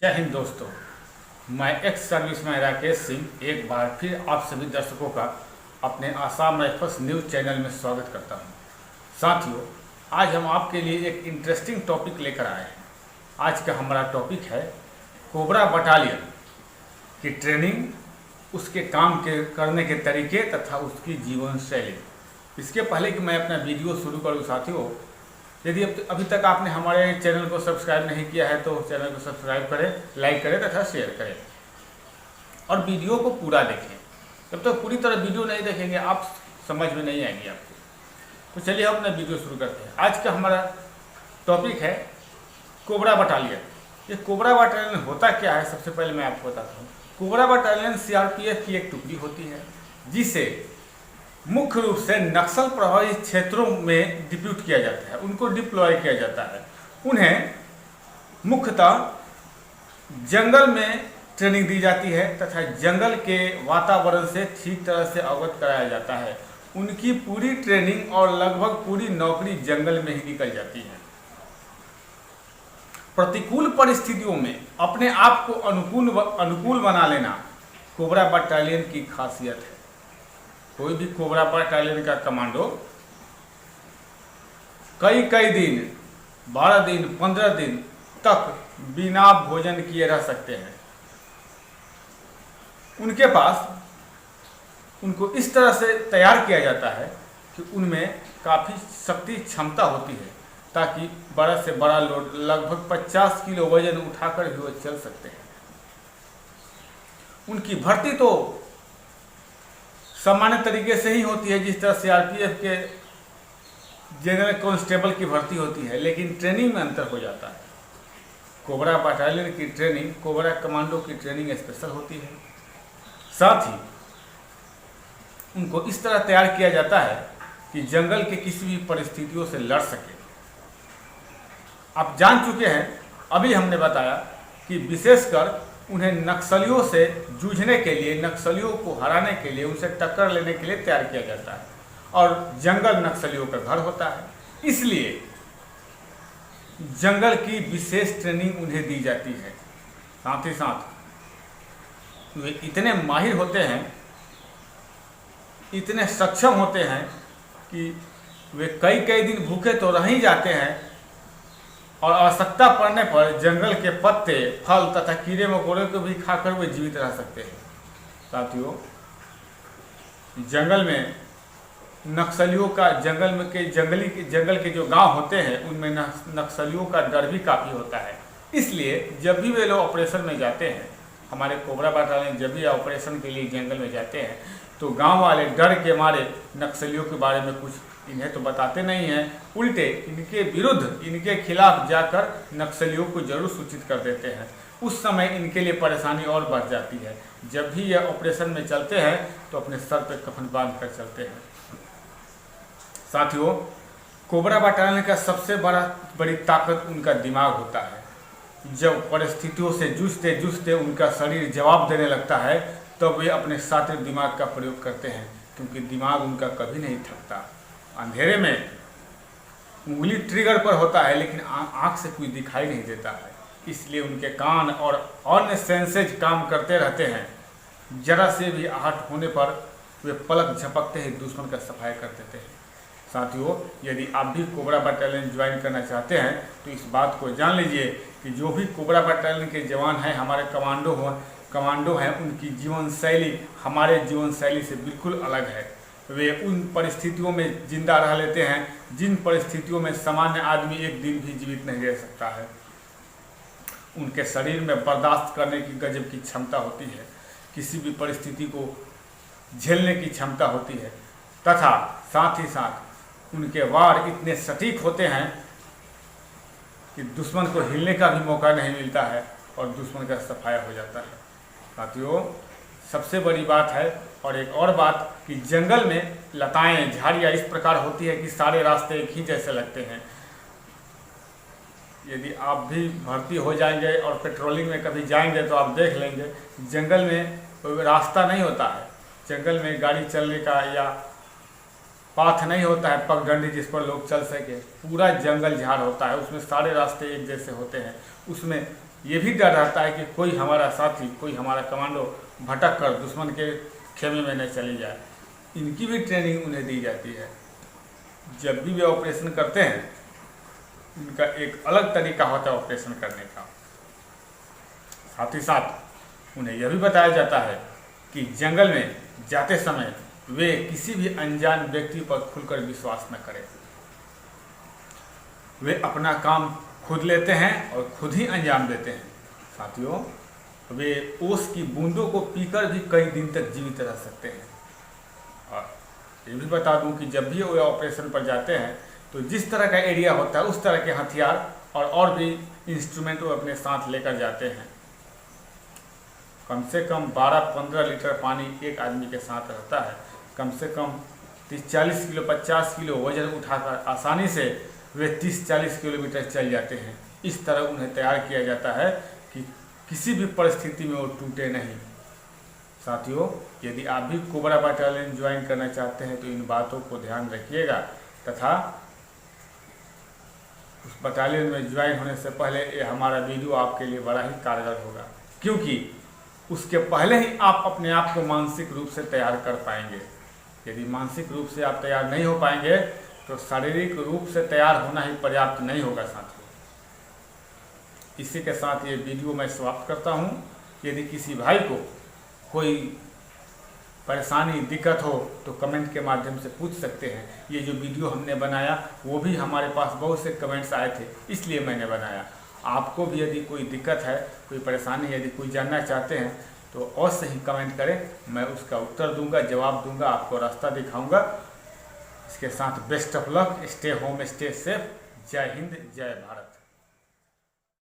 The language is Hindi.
जय हिंद दोस्तों। मैं एक्स सर्विसमैन राकेश सिंह एक बार फिर आप सभी दर्शकों का अपने आसाम राइफल्स न्यूज़ चैनल में स्वागत करता हूं। साथियों, आज हम आपके लिए एक इंटरेस्टिंग टॉपिक लेकर आए हैं। आज का हमारा टॉपिक है कोबरा बटालियन की ट्रेनिंग, उसके काम के करने के तरीके तथा उसकी जीवन शैली। इसके पहले कि मैं अपना वीडियो शुरू करूँ साथियों, यदि अभी तक आपने हमारे चैनल को सब्सक्राइब नहीं किया है तो चैनल को सब्सक्राइब करें, लाइक करें तथा शेयर करें और वीडियो को पूरा देखें। जब तक पूरी तरह वीडियो नहीं देखेंगे आप समझ में नहीं आएंगी आपको। तो चलिए हम अपना वीडियो शुरू करते हैं। आज का हमारा टॉपिक है कोबरा बटालियन। ये कोबरा बटालियन होता क्या है, सबसे पहले मैं आपको बताता हूँ। कोबरा बटालियन सीआरपीएफ की एक टुकड़ी होती है जिसे मुख्य रूप से नक्सल प्रभावित क्षेत्रों में डिप्यूट किया जाता है, उनको डिप्लॉय किया जाता है। उन्हें मुख्यतः जंगल में ट्रेनिंग दी जाती है तथा जंगल के वातावरण से ठीक तरह से अवगत कराया जाता है। उनकी पूरी ट्रेनिंग और लगभग पूरी नौकरी जंगल में ही निकल जाती है। प्रतिकूल परिस्थितियों में अपने आप को अनुकूल बना लेना कोबरा बटालियन की खासियत है। कोई भी कोबरा बटालियन का कमांडो कई दिन, 12 दिन, 15 दिन तक बिना भोजन किए रह सकते हैं। उनके पास उनको इस तरह से तैयार किया जाता है कि उनमें काफ़ी शक्ति क्षमता होती है ताकि बड़ा से बड़ा लोड, लगभग 50 किलो वजन उठाकर भी वो चल सकते हैं। उनकी भर्ती तो सामान्य तरीके से ही होती है, जिस तरह से आरपीएफ के जनरल कांस्टेबल की भर्ती होती है, लेकिन ट्रेनिंग में अंतर हो जाता है। कोबरा बटालियन की ट्रेनिंग, कोबरा कमांडो की ट्रेनिंग स्पेशल होती है। साथ ही उनको इस तरह तैयार किया जाता है कि जंगल के किसी भी परिस्थितियों से लड़ सके। आप जान चुके हैं, अभी हमने बताया कि विशेषकर उन्हें नक्सलियों से जूझने के लिए, नक्सलियों को हराने के लिए, उनसे टक्कर लेने के लिए तैयार किया जाता है। और जंगल नक्सलियों का घर होता है, इसलिए जंगल की विशेष ट्रेनिंग उन्हें दी जाती है। साथ ही साथ वे इतने माहिर होते हैं, इतने सक्षम होते हैं कि वे कई दिन भूखे तो रह ही जाते हैं और आवश्यकता पड़ने पर जंगल के पत्ते, फल तथा कीड़े मकोड़े को भी खाकर वे जीवित रह सकते हैं। साथियों, जंगल में नक्सलियों का, जंगल के जो गांव होते हैं उनमें नक्सलियों का डर भी काफ़ी होता है। इसलिए जब भी वे लोग ऑपरेशन में जाते हैं, हमारे कोबरा बटालियन जब भी ऑपरेशन के लिए जंगल में जाते हैं तो गांव वाले डर के मारे नक्सलियों के बारे में कुछ इन्हें तो बताते नहीं हैं, उल्टे इनके विरुद्ध, इनके खिलाफ जाकर नक्सलियों को जरूर सूचित कर देते हैं। उस समय इनके लिए परेशानी और बढ़ जाती है। जब भी ये ऑपरेशन में चलते हैं तो अपने सर पे कफन बांध कर चलते हैं। साथियों, कोबरा बटालियन का सबसे बड़ी ताकत उनका दिमाग होता है। जब परिस्थितियों से जूझते उनका शरीर जवाब देने लगता है तब वे अपने शातिर दिमाग का प्रयोग करते हैं, क्योंकि दिमाग उनका कभी नहीं थकता। अंधेरे में उंगली ट्रिगर पर होता है लेकिन आँख से कुछ दिखाई नहीं देता है, इसलिए उनके कान और अन्य सेंसेज काम करते रहते हैं। जरा से भी आहट होने पर वे पलक झपकते ही दुश्मन का सफाया कर देते हैं। साथियों, यदि आप भी कोबरा बटालियन ज्वाइन करना चाहते हैं तो इस बात को जान लीजिए कि जो भी कोबरा बटालियन के जवान हैं, हमारे कमांडो हैं, उनकी जीवन शैली हमारे जीवन शैली से बिल्कुल अलग है। वे उन परिस्थितियों में जिंदा रह लेते हैं जिन परिस्थितियों में सामान्य आदमी एक दिन भी जीवित नहीं रह सकता है। उनके शरीर में बर्दाश्त करने की गजब की क्षमता होती है, किसी भी परिस्थिति को झेलने की क्षमता होती है तथा साथ ही साथ उनके वार इतने सटीक होते हैं कि दुश्मन को हिलने का भी मौका नहीं मिलता है और दुश्मन का सफाया हो जाता है। साथियों, सबसे बड़ी बात है और एक और बात कि जंगल में लताएं, झाड़ियाँ इस प्रकार होती है कि सारे रास्ते एक ही जैसे लगते हैं। यदि आप भी भर्ती हो जाएंगे और पेट्रोलिंग में कभी जाएंगे तो आप देख लेंगे जंगल में कोई रास्ता नहीं होता है। जंगल में गाड़ी चलने का या पाथ नहीं होता है, पगडंडी जिस पर लोग चल सके। पूरा जंगल झाड़ होता है, उसमें सारे रास्ते एक जैसे होते हैं। उसमें ये भी डर रहता है कि कोई हमारा साथी, कोई हमारा कमांडो भटक कर दुश्मन के खेमे में न चली जाए। इनकी भी ट्रेनिंग उन्हें दी जाती है। जब भी वे ऑपरेशन करते हैं इनका एक अलग तरीका होता है ऑपरेशन करने का। साथ ही साथ उन्हें यह भी बताया जाता है कि जंगल में जाते समय वे किसी भी अनजान व्यक्ति पर खुलकर विश्वास न करें। वे अपना काम खुद लेते हैं और खुद ही अंजाम देते हैं। साथियों, वे ओस की बूंदों को पीकर भी कई दिन तक जीवित रह सकते हैं। और ये भी बता दूं कि जब भी वे ऑपरेशन पर जाते हैं तो जिस तरह का एरिया होता है उस तरह के हथियार और भी इंस्ट्रूमेंट वो अपने साथ लेकर जाते हैं। कम से कम 12-15 लीटर पानी एक आदमी के साथ रहता है। कम से कम 30-40 किलो 50 किलो वजन उठाकर आसानी से वे 30-40 किलोमीटर चल जाते हैं। इस तरह उन्हें तैयार किया जाता है कि किसी भी परिस्थिति में वो टूटे नहीं। साथियों, यदि आप भी कोबरा बटालियन ज्वाइन करना चाहते हैं तो इन बातों को ध्यान रखिएगा तथा उस बटालियन में ज्वाइन होने से पहले ये हमारा वीडियो आपके लिए बड़ा ही कारगर होगा, क्योंकि उसके पहले ही आप अपने आप को मानसिक रूप से तैयार कर पाएंगे। यदि मानसिक रूप से आप तैयार नहीं हो पाएंगे तो शारीरिक रूप से तैयार होना ही पर्याप्त नहीं होगा। साथियों, इसी के साथ ये वीडियो मैं समाप्त करता हूँ। यदि किसी भाई को कोई परेशानी दिक्कत हो तो कमेंट के माध्यम से पूछ सकते हैं। ये जो वीडियो हमने बनाया वो भी हमारे पास बहुत से कमेंट्स आए थे, इसलिए मैंने बनाया। आपको भी यदि कोई दिक्कत है, कोई परेशानी, यदि कोई जानना चाहते हैं तो अवश्य ही कमेंट करें। मैं उसका उत्तर दूंगा, जवाब दूंगा, आपको रास्ता दिखाऊंगा। इसके साथ best of luck, stay home, stay safe. जय हिंद, जय भारत।